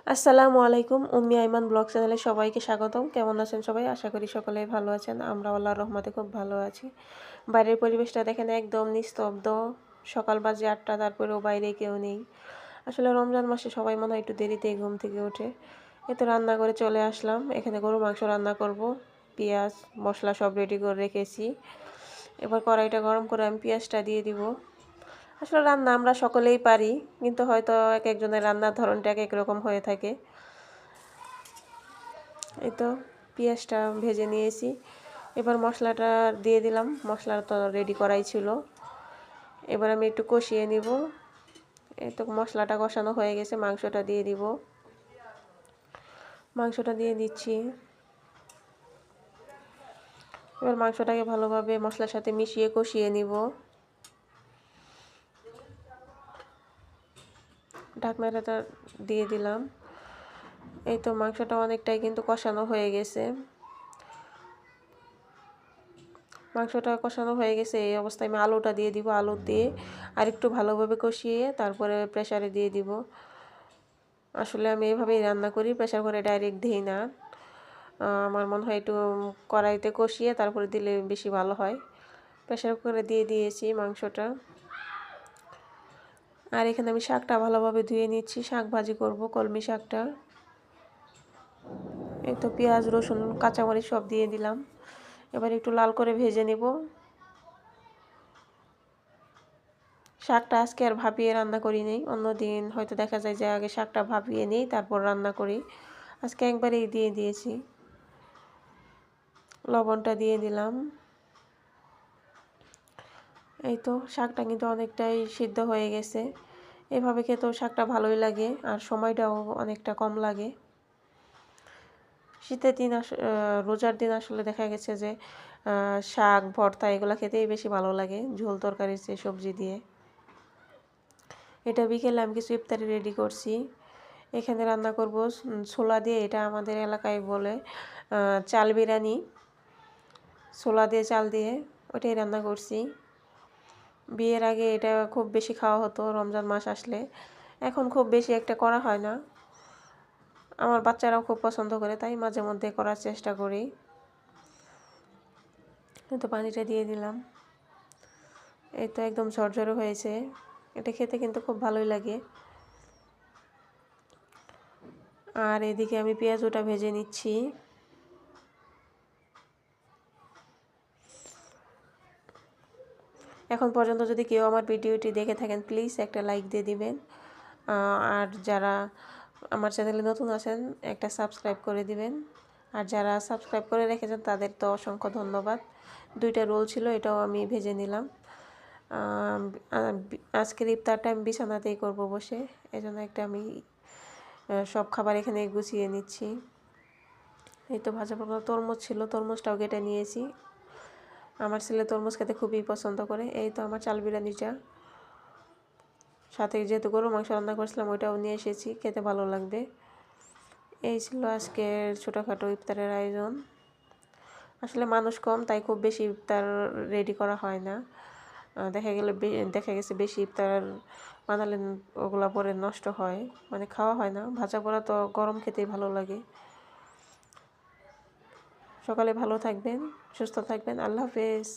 আসসালামু আলাইকুম। উম্মি আইমান ব্লগ চ্যানেলে সবাইকে স্বাগতম। কেমন আছেন সবাই? আশা করি সকলেই ভালো আছেন। আমরা আল্লাহর রহমতে খুব ভালো আছি। বাইরের পরিবেশটা দেখেন একদম নিস্তব্ধ। সকাল বাজে ৮টা, তারপরেও বাইরে কেউ নেই। আসলে রমজান মাসে সবাই মনে হয় একটু দেরিতেই ঘুম থেকে ওঠে। এই তো রান্না করে চলে আসলাম। এখানে গরুর মাংস রান্না করব। পেঁয়াজ, মশলা সব রেডি করে রেখেছি। এবার কড়াইটা গরম করে আমি পেঁয়াজটা দিয়ে দিব। আসলে রান্না আমরা সকলেই পারি, কিন্তু হয়তো এক একজনের রান্নার ধরনটা এক এক রকম হয়ে থাকে। এই তো পেঁয়াজটা ভেজে নিয়েছি। এবার মশলাটা দিয়ে দিলাম। মশলাটা তো রেডি করাই ছিল। এবার আমি একটু কষিয়ে নিব। এই তো মশলাটা কষানো হয়ে গেছে, মাংসটা দিয়ে দিব। মাংসটা দিয়ে দিচ্ছি। এবার মাংসটাকে ভালোভাবে মশলার সাথে মিশিয়ে কষিয়ে নিব। ঢাকনাটা দিয়ে দিলাম। এই তো মাংসটা অনেকটাই কিন্তু কষানো হয়ে গেছে। মাংসটা কষানো হয়ে গেছে, এই অবস্থায় আমি আলুটা দিয়ে দিব। আলু দিয়ে আরেকটু ভালোভাবে কষিয়ে তারপরে প্রেসারে দিয়ে দিব। আসলে আমি এইভাবেই রান্না করি, প্রেসার করে ডাইরেক্ট দিই না। আমার মনে হয় একটু কড়াইতে কষিয়ে তারপরে দিলে বেশি ভালো হয়। প্রেসার কুকারে দিয়ে দিয়েছি মাংসটা। আর এখানে আমি শাকটা ভালোভাবে ধুয়ে নিচ্ছি। শাক ভাজি করব, কলমি শাকটা। এই তো পেঁয়াজ, রসুন, কাঁচামরিচ সব দিয়ে দিলাম। এবার একটু লাল করে ভেজে নেব। শাকটা আজকে আর ভাপিয়ে রান্না করি নাই। অন্যদিন হয়তো দেখা যায় যে আগে শাকটা ভাপিয়ে নিই, তারপর রান্না করি। আজকে একবারেই দিয়ে দিয়েছি। লবণটা দিয়ে দিলাম। এই তো শাকটা কিন্তু অনেকটাই সিদ্ধ হয়ে গেছে। এভাবে খেতেও শাকটা ভালোই লাগে, আর সময়টাও অনেকটা কম লাগে। শীতের দিন রোজার দিন আসলে দেখা গেছে যে শাক ভর্তা এগুলো খেতেই বেশি ভালো লাগে, ঝোল তরকারির চেয়ে সবজি দিয়ে। এটা বিকেলে আমি কিছু ইফতারি রেডি করছি। এখানে রান্না করব ছোলা দিয়ে। এটা আমাদের এলাকায় বলে চাল বিরিয়ানি। ছোলা দিয়ে, চাল দিয়ে ওটাই রান্না করছি। বিয়ের আগে এটা খুব বেশি খাওয়া হতো রমজান মাস আসলে। এখন খুব বেশি একটা করা হয় না। আমার বাচ্চারাও খুব পছন্দ করে, তাই মাঝে মধ্যে করার চেষ্টা করি। তো পানিটা দিয়ে দিলাম। এই তো একদম ঝরঝরে হয়েছে। এটা খেতে কিন্তু খুব ভালোই লাগে। আর এদিকে আমি পেঁয়াজটা ভেজে নিচ্ছি। এখন পর্যন্ত যদি কেউ আমার ভিডিওটি দেখে থাকেন, প্লিজ একটা লাইক দিয়ে দিবেন। আর যারা আমার চ্যানেলে নতুন আছেন, একটা সাবস্ক্রাইব করে দিবেন। আর যারা সাবস্ক্রাইব করে রেখেছেন তাদের তো অসংখ্য ধন্যবাদ। 2টা রোল ছিল, এটাও আমি ভেজে নিলাম। আজকের ইফতারটা আমি বিছানাতেই করব বসে, এজন্য একটা আমি সব খাবার এখানে গুছিয়ে নিচ্ছি। এই তো ভাজা পোড়া তরমুজ ছিল, তরমুজটাও কেটে নিয়েছি। আমার ছেলে তরমুজ খেতে খুবই পছন্দ করে। এই তো আমার চাল বিরিয়ানিটা, সাথে যেহেতু গরু মাংস রান্না করেছিলাম ওইটাও নিয়ে এসেছি, খেতে ভালো লাগবে। এই ছিল আজকের ছোটোখাটো ইফতারের আয়োজন। আসলে মানুষ কম, তাই খুব বেশি ইফতার রেডি করা হয় না। দেখা গেছে বেশি ইফতার বানালে ওগুলা পরে নষ্ট হয়, মানে খাওয়া হয় না। ভাজা পোড়া তো গরম খেতেই ভালো লাগে। সকালে ভালো থাকবেন, সুস্থ থাকবেন। আল্লাহ হাফেজ।